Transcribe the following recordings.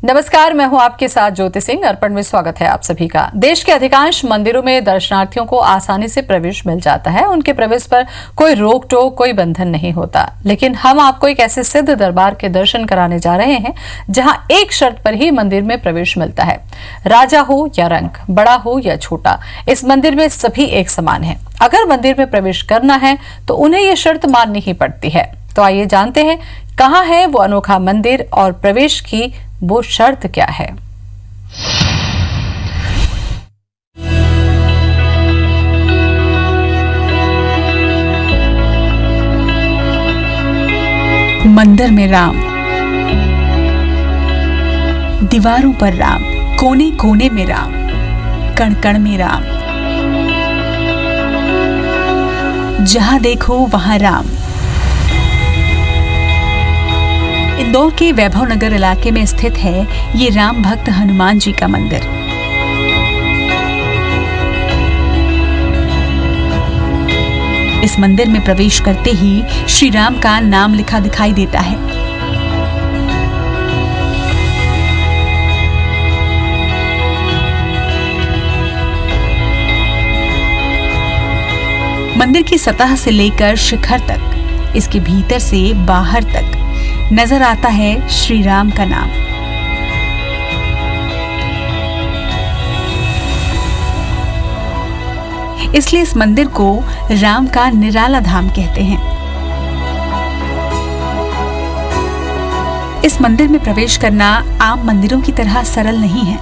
नमस्कार, मैं हूं आपके साथ ज्योति सिंह। अर्पण में स्वागत है आप सभी का। देश के अधिकांश मंदिरों में दर्शनार्थियों को आसानी से प्रवेश मिल जाता है। उनके प्रवेश पर कोई रोक टोक, कोई बंधन नहीं होता। लेकिन हम आपको एक ऐसे सिद्ध दरबार के दर्शन कराने जा रहे हैं जहां एक शर्त पर ही मंदिर में प्रवेश मिलता है। राजा हो या रंक, बड़ा हो या छोटा, इस मंदिर में सभी एक समान है। अगर मंदिर में प्रवेश करना है तो उन्हें ये शर्त माननी ही पड़ती है। तो आइए जानते हैं कहाँ है वो अनोखा मंदिर और प्रवेश की वो शर्त क्या है। मंदिर में राम, दीवारों पर राम, कोने कोने में राम, कण कण में राम, जहां देखो वहां राम। इंदौर के वैभव नगर इलाके में स्थित है ये राम भक्त हनुमान जी का मंदिर। इस मंदिर में प्रवेश करते ही श्री राम का नाम लिखा दिखाई देता है। मंदिर की सतह से लेकर शिखर तक, इसके भीतर से बाहर तक नजर आता है श्री राम का नाम। इसलिए इस मंदिर को राम का निराला धाम कहते हैं। इस मंदिर में प्रवेश करना आम मंदिरों की तरह सरल नहीं है,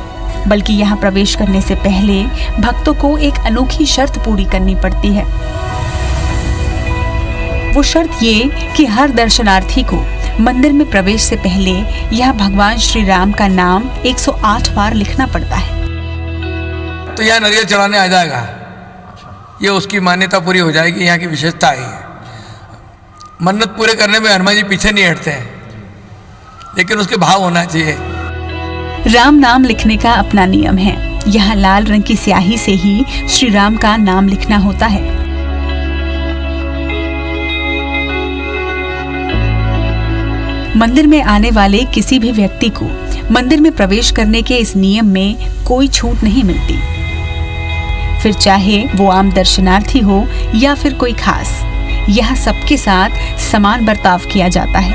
बल्कि यहाँ प्रवेश करने से पहले भक्तों को एक अनोखी शर्त पूरी करनी पड़ती है। वो शर्त ये कि हर दर्शनार्थी को मंदिर में प्रवेश से पहले यह भगवान श्री राम का नाम 108 बार लिखना पड़ता है। तो यहाँ नारियल चढ़ाने आ जाएगा, ये उसकी मान्यता पूरी हो जाएगी। यहाँ की विशेषता है। मन्नत पूरे करने में हनुमान जी पीछे नहीं हटते हैं, लेकिन उसके भाव होना चाहिए। राम नाम लिखने का अपना नियम है। यहाँ लाल रंग की स्याही से ही श्री राम का नाम लिखना होता है। मंदिर में आने वाले किसी भी व्यक्ति को मंदिर में प्रवेश करने के इस नियम में कोई छूट नहीं मिलती। फिर चाहे वो आम दर्शनार्थी हो या फिर कोई खास, यहाँ सबके साथ समान बर्ताव किया जाता है।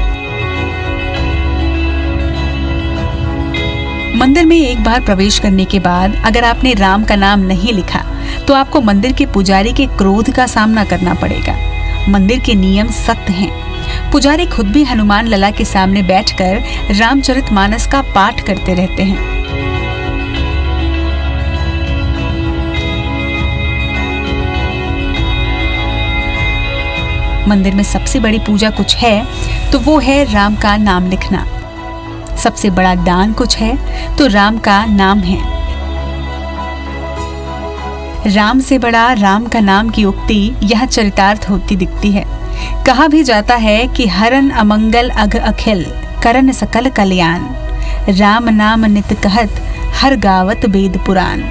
मंदिर में एक बार प्रवेश करने के बाद अगर आपने राम का नाम नहीं लिखा तो आपको मंदिर के पुजारी के क्रोध का सामना करना पड़ेगा। मंदिर के नियम सख्त हैं। पुजारी खुद भी हनुमान लला के सामने बैठकर रामचरितमानस का पाठ करते रहते हैं। मंदिर में सबसे बड़ी पूजा कुछ है तो वो है राम का नाम लिखना। सबसे बड़ा दान कुछ है तो राम का नाम है। राम से बड़ा राम का नाम की उक्ति यह चरितार्थ होती दिखती है। कहा भी जाता है कि हरन अमंगल अघ अखिल, करन सकल कल्याण, राम नाम नित कहत, हर गावत वेद पुराण।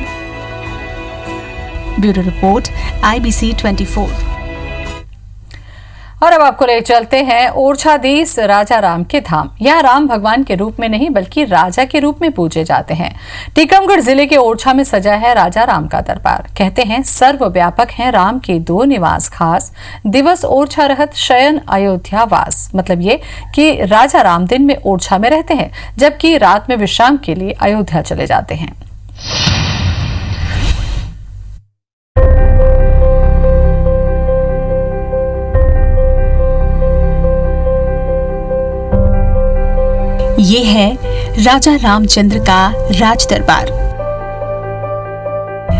Bureau report, IBC 24। और अब आपको ले चलते हैं ओरछाधीश राजा राम के धाम। यहाँ राम भगवान के रूप में नहीं बल्कि राजा के रूप में पूजे जाते हैं। टीकमगढ़ जिले के ओरछा में सजा है राजा राम का दरबार। कहते हैं सर्वव्यापक हैं राम के दो निवास खास, दिवस ओरछा रहत शयन अयोध्या वास। मतलब ये कि राजा राम दिन में ओरछा में रहते हैं जबकि रात में विश्राम के लिए अयोध्या चले जाते हैं। ये है राजा रामचंद्र का राज दरबार।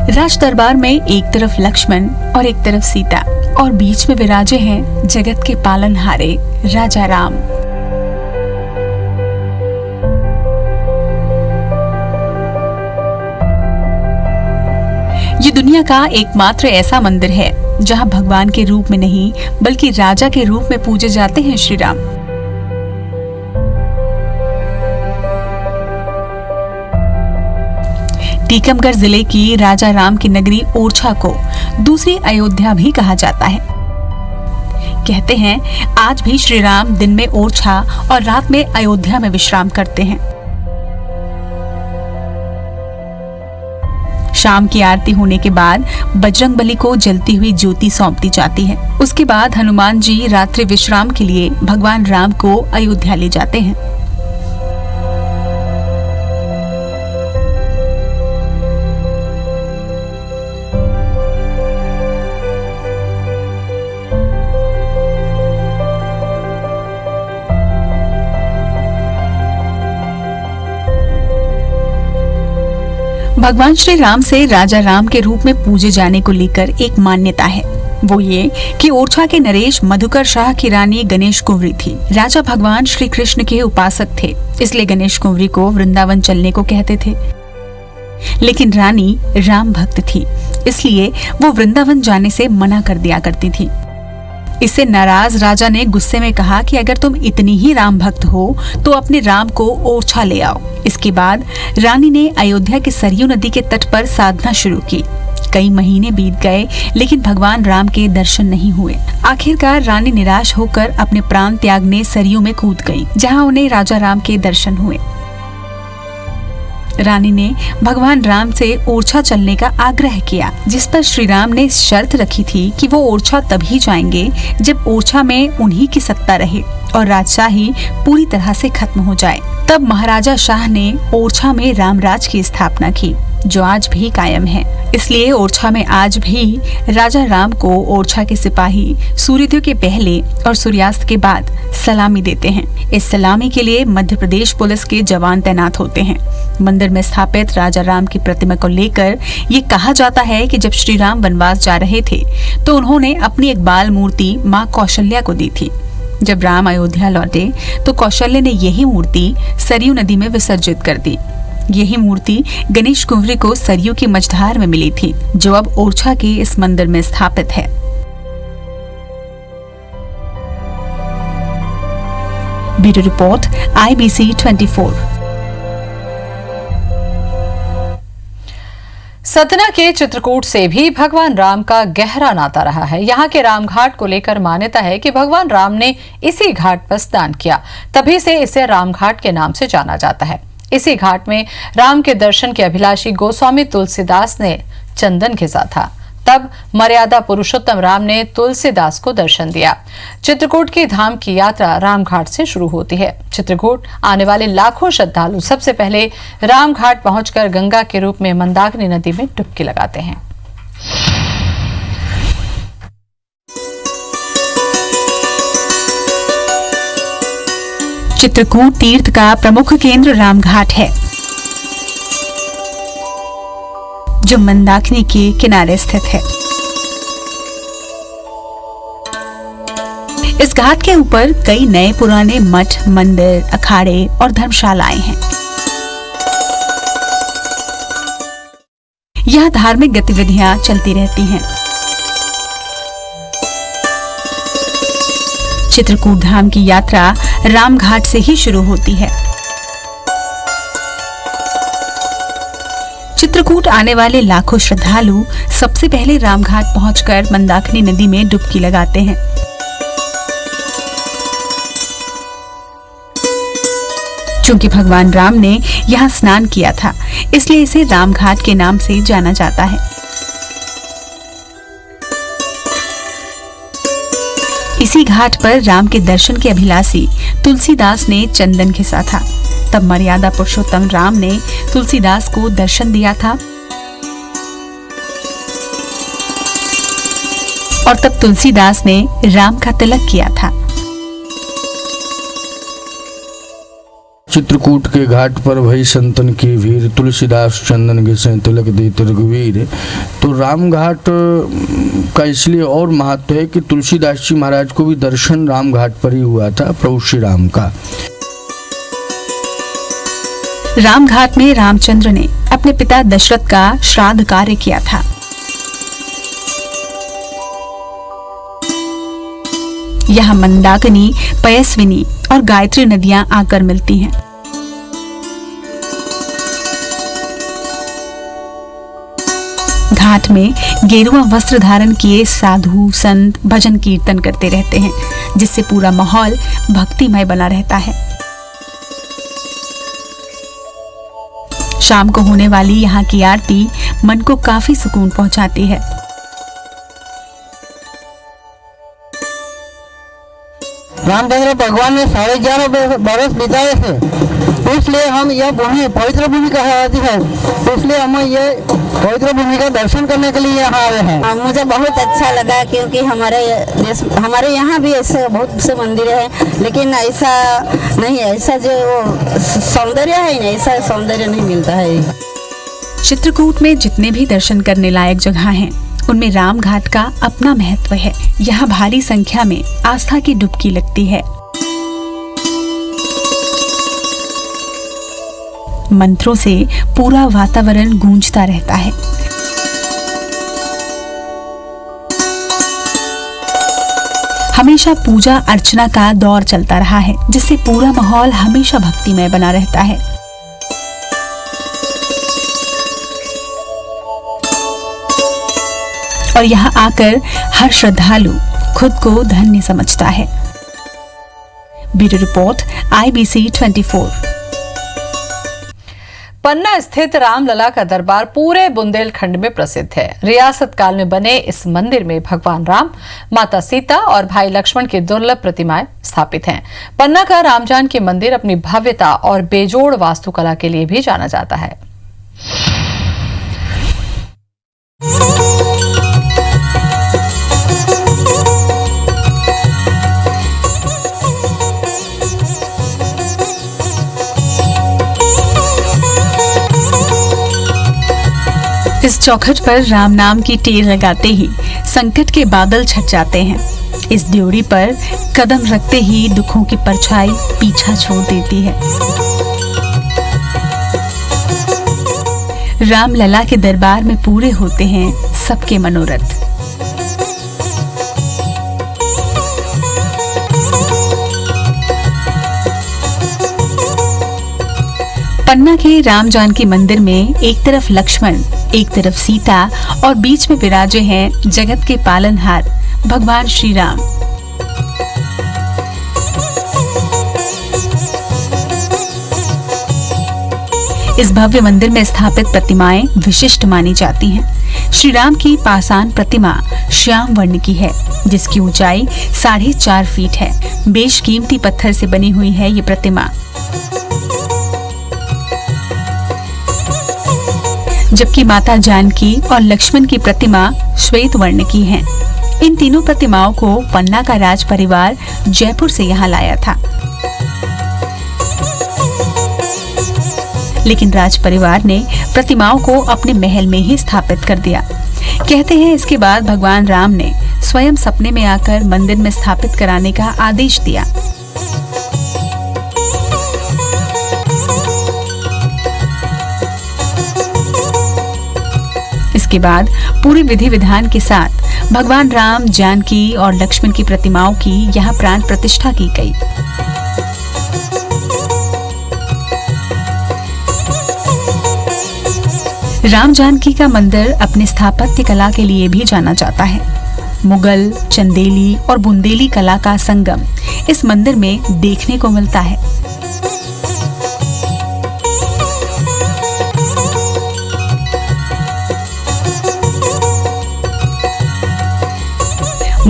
राज दरबार में एक तरफ लक्ष्मण और एक तरफ सीता और बीच में विराजे हैं जगत के पालनहारे राजा राम। ये दुनिया का एकमात्र ऐसा मंदिर है जहां भगवान के रूप में नहीं बल्कि राजा के रूप में पूजे जाते हैं श्री राम। टीकमगढ़ जिले की राजा राम की नगरी ओरछा को दूसरी अयोध्या भी कहा जाता है। कहते हैं आज भी श्री राम दिन में ओरछा और रात में अयोध्या में विश्राम करते हैं। शाम की आरती होने के बाद बजरंगबली को जलती हुई ज्योति सौंप दी जाती है। उसके बाद हनुमान जी रात्रि विश्राम के लिए भगवान राम को अयोध्या ले जाते हैं। भगवान श्री राम से राजा राम के रूप में पूजे जाने को लेकर एक मान्यता है। वो ये कि ओरछा के नरेश मधुकर शाह की रानी गणेश कुंवरी थी। राजा भगवान श्री कृष्ण के उपासक थे, इसलिए गणेश कुंवरी को वृंदावन चलने को कहते थे। लेकिन रानी राम भक्त थी, इसलिए वो वृंदावन जाने से मना कर दिया करती थी। इससे नाराज राजा ने गुस्से में कहा कि अगर तुम इतनी ही राम भक्त हो तो अपने राम को ओरछा ले आओ। इसके बाद रानी ने अयोध्या के सरयू नदी के तट पर साधना शुरू की। कई महीने बीत गए, लेकिन भगवान राम के दर्शन नहीं हुए। आखिरकार रानी निराश होकर अपने प्राण त्यागने सरयू में कूद गई, जहां उन्हें राजा राम के दर्शन हुए। रानी ने भगवान राम से ओरछा चलने का आग्रह किया, जिस पर श्री राम ने शर्त रखी थी कि वो ओरछा तभी जाएंगे जब ओरछा में उन्हीं की सत्ता रहे और राजशाही पूरी तरह से खत्म हो जाए। तब महाराजा शाह ने ओरछा में रामराज की स्थापना की, जो आज भी कायम है। इसलिए ओरछा में आज भी राजा राम को ओरछा के सिपाही सूर्योदय के पहले और सूर्यास्त के बाद सलामी देते हैं। इस सलामी के लिए मध्य प्रदेश पुलिस के जवान तैनात होते हैं। मंदिर में स्थापित राजा राम की प्रतिमा को लेकर ये कहा जाता है कि जब श्री राम वनवास जा रहे थे तो उन्होंने अपनी एक बाल मूर्ति माँ कौशल्या को दी थी। जब राम अयोध्या लौटे तो कौशल्य ने यही मूर्ति सरयू नदी में विसर्जित कर दी। यही मूर्ति गणेश कुंवरी को सरयू की मझधार में मिली थी, जो अब ओरछा के इस मंदिर में स्थापित है। Bureau report IBC 24। सतना के चित्रकूट से भी भगवान राम का गहरा नाता रहा है। यहाँ के रामघाट को लेकर मान्यता है कि भगवान राम ने इसी घाट पर स्नान किया, तभी से इसे रामघाट के नाम से जाना जाता है। इसी घाट में राम के दर्शन के अभिलाषी गोस्वामी तुलसीदास ने चंदन घिसा था। तब मर्यादा पुरुषोत्तम राम ने तुलसीदास को दर्शन दिया। चित्रकूट की धाम की यात्रा रामघाट से शुरू होती है। चित्रकूट आने वाले लाखों श्रद्धालु सबसे पहले रामघाट पहुंचकर गंगा के रूप में मंदाकिनी नदी में डुबकी लगाते हैं। चित्रकूट तीर्थ का प्रमुख केंद्र रामघाट है, जो मंदाकिनी के किनारे स्थित है। इस घाट के ऊपर कई नए पुराने मठ, मंदिर, अखाड़े और धर्मशालाएं हैं। यहाँ धार्मिक गतिविधियां चलती रहती हैं। चित्रकूट धाम की यात्रा रामघाट से ही शुरू होती है। चित्रकूट आने वाले लाखों श्रद्धालु सबसे पहले रामघाट पहुंचकर मंदाकिनी नदी में डुबकी लगाते हैं। चूंकि भगवान राम ने यहाँ स्नान किया था, इसलिए इसे रामघाट के नाम से जाना जाता है। इसी घाट पर राम के दर्शन के अभिलाषी तुलसीदास ने चंदन घिसा था। तब मर्यादा पुरुषोत्तम राम ने तुलसीदास को दर्शन दिया था और तब तुलसीदास ने राम का तिलक किया था। चित्रकूट के घाट पर भई संतन की भीड़, तुलसीदास चंदन घिसे तिलक देत रघुवीर। तो राम घाट का इसलिए और महत्व है कि तुलसीदास जी महाराज को भी दर्शन राम घाट पर ही हुआ था प्रभु श्री राम का। रामघाट में रामचंद्र ने अपने पिता दशरथ का श्राद्ध कार्य किया था। यहाँ मंदाकिनी, पयस्विनी और गायत्री नदियां आकर मिलती हैं। घाट में गेरुआ वस्त्र धारण किए साधु संत भजन कीर्तन करते रहते हैं, जिससे पूरा माहौल भक्तिमय बना रहता है। शाम को होने वाली यहाँ की आरती मन को काफी सुकून पहुंचाती है। रामचंद्र भगवान ने 11.5 बरस बिताए थे, इसलिए हम यह भूमि पवित्र भूमि कहलाती है, इसलिए हम ये पवित्र भूमि का दर्शन करने के लिए यहाँ आए हैं। मुझे बहुत अच्छा लगा क्योंकि हमारे यहाँ भी ऐसे बहुत से मंदिर हैं, लेकिन ऐसा नहीं, ऐसा जो सौंदर्य है ना, ऐसा सौंदर्य नहीं मिलता है। चित्रकूट में जितने भी दर्शन करने लायक जगह हैं, उनमें राम घाट का अपना महत्व है। यहाँ भारी संख्या में आस्था की डुबकी लगती है। मंत्रों से पूरा वातावरण गूंजता रहता है। हमेशा पूजा अर्चना का दौर चलता रहा है, जिससे पूरा माहौल हमेशा भक्तिमय बना रहता है। और यहाँ आकर हर श्रद्धालु खुद को धन्य समझता है। Bureau report IBC 24। पन्ना स्थित रामलला का दरबार पूरे बुंदेलखंड में प्रसिद्ध है। रियासत काल में बने इस मंदिर में भगवान राम, माता सीता और भाई लक्ष्मण की दुर्लभ प्रतिमाएं स्थापित हैं। पन्ना का रामजान की मंदिर अपनी भव्यता और बेजोड़ वास्तुकला के लिए भी जाना जाता है। इस चौखट पर राम नाम की टेर लगाते ही संकट के बादल छट जाते हैं। इस ड्योढ़ी पर कदम रखते ही दुखों की परछाई पीछा छोड़ देती है। रामलला के दरबार में पूरे होते हैं सबके मनोरथ। पन्ना के राम जानकी मंदिर में एक तरफ लक्ष्मण, एक तरफ सीता और बीच में विराजे हैं जगत के पालनहार भगवान श्री राम। इस भव्य मंदिर में स्थापित प्रतिमाएं विशिष्ट मानी जाती हैं। श्री राम की पाषाण प्रतिमा श्याम वर्ण की है, जिसकी ऊंचाई 4.5 फीट है। बेशकीमती पत्थर से बनी हुई है ये प्रतिमा। जबकि माता जानकी और लक्ष्मण की प्रतिमा श्वेत वर्ण की है। इन तीनों प्रतिमाओं को पन्ना का राज परिवार जयपुर से यहाँ लाया था, लेकिन राज परिवार ने प्रतिमाओं को अपने महल में ही स्थापित कर दिया। कहते हैं इसके बाद भगवान राम ने स्वयं सपने में आकर मंदिर में स्थापित कराने का आदेश दिया। इसके बाद पूरी विधि विधान के साथ भगवान राम, जानकी और लक्ष्मण की प्रतिमाओं की यहाँ प्राण प्रतिष्ठा की गई। राम जानकी का मंदिर अपने स्थापत्य कला के लिए भी जाना जाता है। मुगल, चंदेली और बुंदेली कला का संगम इस मंदिर में देखने को मिलता है।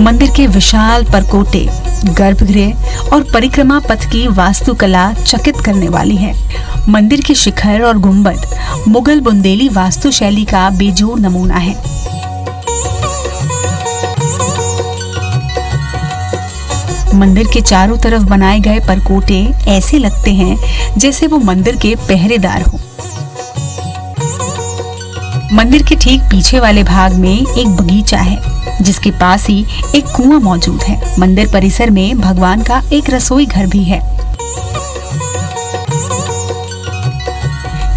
मंदिर के विशाल परकोटे, गर्भगृह और परिक्रमा पथ की वास्तुकला चकित करने वाली है। मंदिर के शिखर और गुंबद मुगल बुंदेली वास्तुशैली का बेजोड़ नमूना है। मंदिर के चारों तरफ बनाए गए परकोटे ऐसे लगते हैं जैसे वो मंदिर के पहरेदार हो। मंदिर के ठीक पीछे वाले भाग में एक बगीचा है, जिसके पास ही एक कुआं मौजूद है। मंदिर परिसर में भगवान का एक रसोई घर भी है।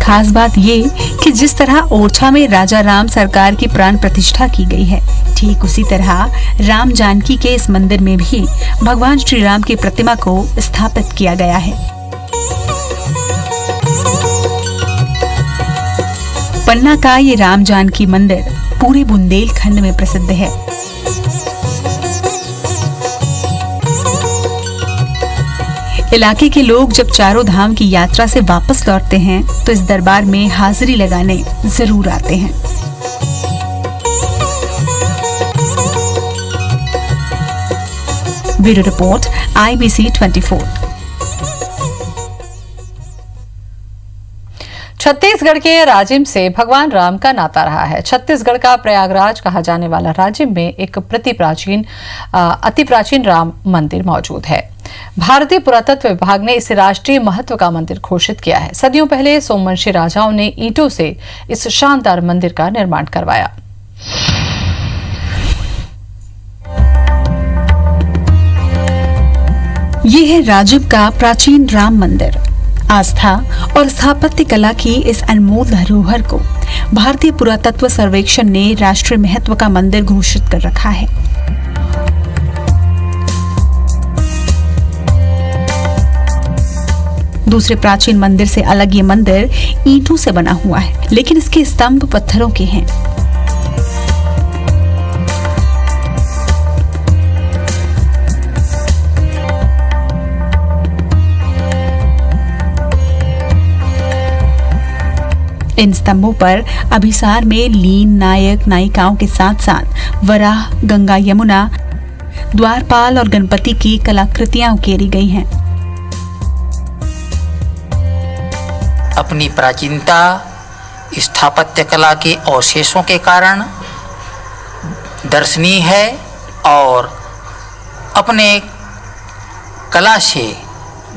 खास बात ये कि जिस तरह ओरछा में राजा राम सरकार की प्राण प्रतिष्ठा की गई है, ठीक उसी तरह राम जानकी के इस मंदिर में भी भगवान श्री राम की प्रतिमा को स्थापित किया गया है। पन्ना का ये राम जानकी मंदिर पूरे बुंदेलखंड में प्रसिद्ध है। इलाके के लोग जब चारों धाम की यात्रा से वापस लौटते हैं तो इस दरबार में हाजिरी लगाने जरूर आते हैं। Bureau report IBC 24। छत्तीसगढ़ के राजिम से भगवान राम का नाता रहा है। छत्तीसगढ़ का प्रयागराज कहा जाने वाला राजिम में एक अति प्राचीन राम मंदिर मौजूद है। भारतीय पुरातत्व विभाग ने इसे राष्ट्रीय महत्व का मंदिर घोषित किया है। सदियों पहले सोमवंशी राजाओं ने ईंटों से इस शानदार मंदिर का निर्माण करवाया। ये है राजिम का प्राचीन राम मंदिर। आस्था और स्थापत्य कला की इस अनमोल धरोहर को भारतीय पुरातत्व सर्वेक्षण ने राष्ट्रीय महत्व का मंदिर घोषित कर रखा है। दूसरे प्राचीन मंदिर से अलग ये मंदिर ईंटों से बना हुआ है, लेकिन इसके स्तंभ पत्थरों के हैं। इन स्तंभों पर अभिसार में लीन नायक नायिकाओं के साथ साथ वराह, गंगा, यमुना, द्वारपाल और गणपति की कलाकृतियां उकेरी गई हैं। अपनी प्राचीनता, स्थापत्य कला के अवशेषों के कारण दर्शनीय है और अपने कला से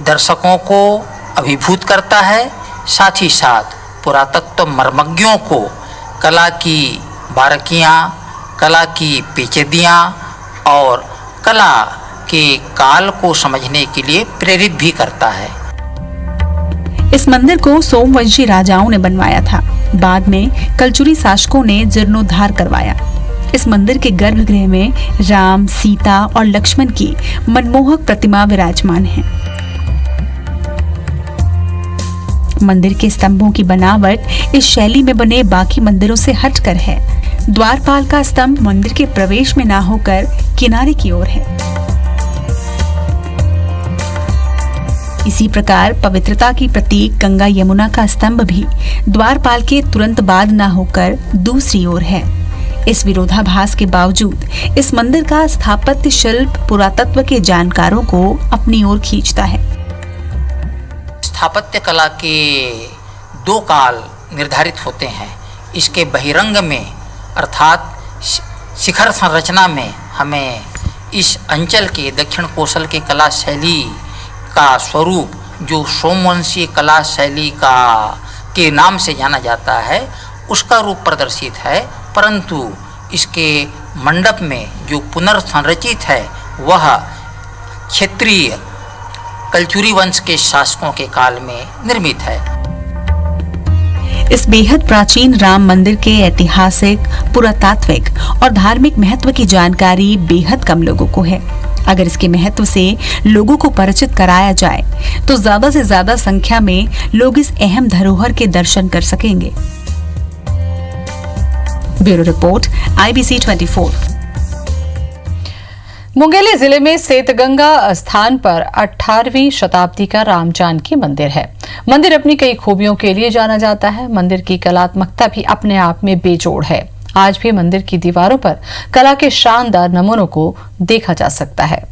दर्शकों को अभिभूत करता है। साथ ही साथ पुरातत्व मर्मज्ञों को कला की बारीकियाँ, कला की पेचीदियाँ और कला के काल को समझने के लिए प्रेरित भी करता है। इस मंदिर को सोमवंशी राजाओं ने बनवाया था। बाद में कलचुरी शासकों ने जीर्णोद्धार करवाया। इस मंदिर के गर्भगृह में राम, सीता और लक्ष्मण की मनमोहक प्रतिमा विराजमान है। मंदिर के स्तंभों की बनावट इस शैली में बने बाकी मंदिरों से हटकर है। द्वारपाल का स्तंभ मंदिर के प्रवेश में ना होकर किनारे की ओर है। इसी प्रकार पवित्रता की प्रतीक गंगा यमुना का स्तंभ भी द्वारपाल के तुरंत बाद ना होकर दूसरी ओर है। इस विरोधाभास के बावजूद इस मंदिर का स्थापत्य शिल्प पुरातत्व के जानकारों को अपनी ओर खींचता है। स्थापत्य कला के दो काल निर्धारित होते हैं। इसके बहिरंग में अर्थात शिखर संरचना में हमें इस अंचल के दक्षिण कोसल के कला शैली का स्वरूप जो सोमवंशी कला शैली का के नाम से जाना जाता है उसका रूप प्रदर्शित है, परंतु इसके मंडप में जो पुनर्संरचित है वह क्षेत्रीय कलचुरी वंश के शासकों के काल में निर्मित है। इस बेहद प्राचीन राम मंदिर के ऐतिहासिक, पुरातात्विक और धार्मिक महत्व की जानकारी बेहद कम लोगों को है। अगर इसके महत्व से लोगों को परिचित कराया जाए तो ज्यादा से ज्यादा संख्या में लोग इस अहम धरोहर के दर्शन कर सकेंगे। Bureau report IBC 24। मुंगेली जिले में सेतगंगा स्थान पर 18वीं शताब्दी का राम जानकी मंदिर है। मंदिर अपनी कई खूबियों के लिए जाना जाता है। मंदिर की कलात्मकता भी अपने आप में बेजोड़ है। आज भी मंदिर की दीवारों पर कला के शानदार नमूनों को देखा जा सकता है।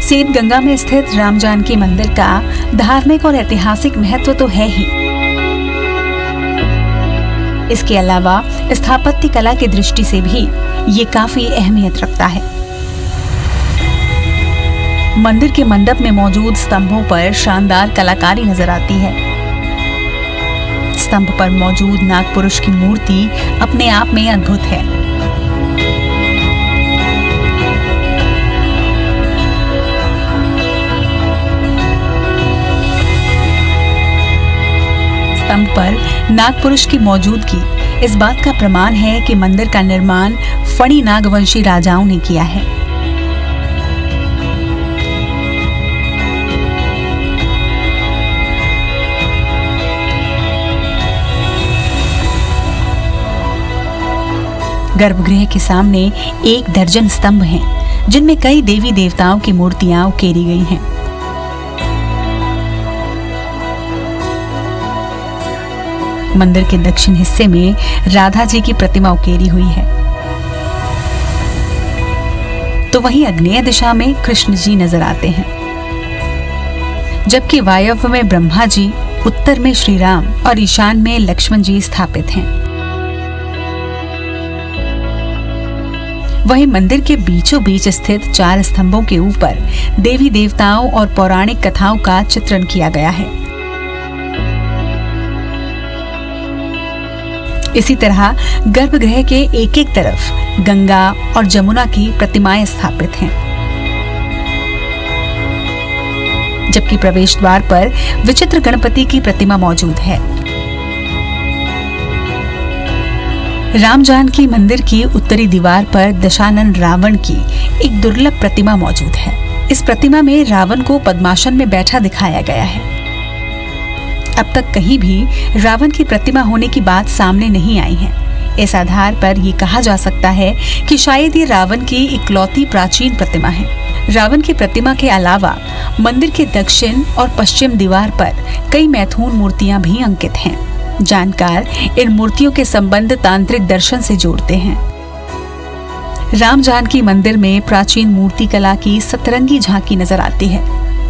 सेतगंगा में स्थित राम जानकी मंदिर का धार्मिक और ऐतिहासिक महत्व तो है ही। इसके अलावा स्थापत्य कला की दृष्टि से भी ये काफी अहमियत रखता है। मंदिर के मंडप में मौजूद स्तंभों पर शानदार कलाकारी नजर आती है। स्तंभ पर मौजूद नागपुरुष की मूर्ति अपने आप में अद्भुत है। स्तंभ पर नागपुरुष की मौजूदगी इस बात का प्रमाण है कि मंदिर का निर्माण फणी नागवंशी राजाओं ने किया है। गर्भगृह के सामने 1 दर्जन स्तंभ हैं, जिनमें कई देवी देवताओं की मूर्तियां उकेरी गई हैं। मंदिर के दक्षिण हिस्से में राधा जी की प्रतिमा उकेरी हुई है, तो वहीं आग्नेय दिशा में कृष्ण जी नजर आते हैं, जबकि वायव्य में ब्रह्मा जी, उत्तर में श्री राम और ईशान में लक्ष्मण जी स्थापित हैं। वहीं मंदिर के बीचों बीच स्थित 4 स्तंभों के ऊपर देवी देवताओं और पौराणिक कथाओं का चित्रण किया गया है। इसी तरह गर्भगृह के एक तरफ गंगा और जमुना की प्रतिमाएं स्थापित हैं, जबकि प्रवेश द्वार पर विचित्र गणपति की प्रतिमा मौजूद है। राम जानकी मंदिर की उत्तरी दीवार पर दशानन रावण की एक दुर्लभ प्रतिमा मौजूद है। इस प्रतिमा में रावण को पद्मासन में बैठा दिखाया गया है। अब तक कहीं भी रावण की प्रतिमा होने की बात सामने नहीं आई है। इस आधार पर ये कहा जा सकता है कि शायद ये रावण की इकलौती प्राचीन प्रतिमा है। रावण की प्रतिमा के अलावा मंदिर के दक्षिण और पश्चिम दीवार पर कई मैथुन मूर्तियां भी अंकित हैं। जानकार इन मूर्तियों के संबंध तांत्रिक दर्शन से जोड़ते हैं। राम जानकी मंदिर में प्राचीन मूर्ति कला की सतरंगी झांकी नजर आती है।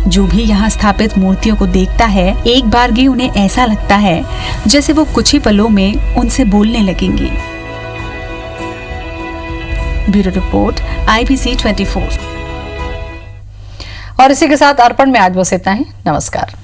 जो भी यहाँ स्थापित मूर्तियों को देखता है, एक बारगी उन्हें ऐसा लगता है जैसे वो कुछ ही पलों में उनसे बोलने लगेंगी। Bureau report, IBC 24। और इसी के साथ अर्पण में आज बस इतना ही। नमस्कार।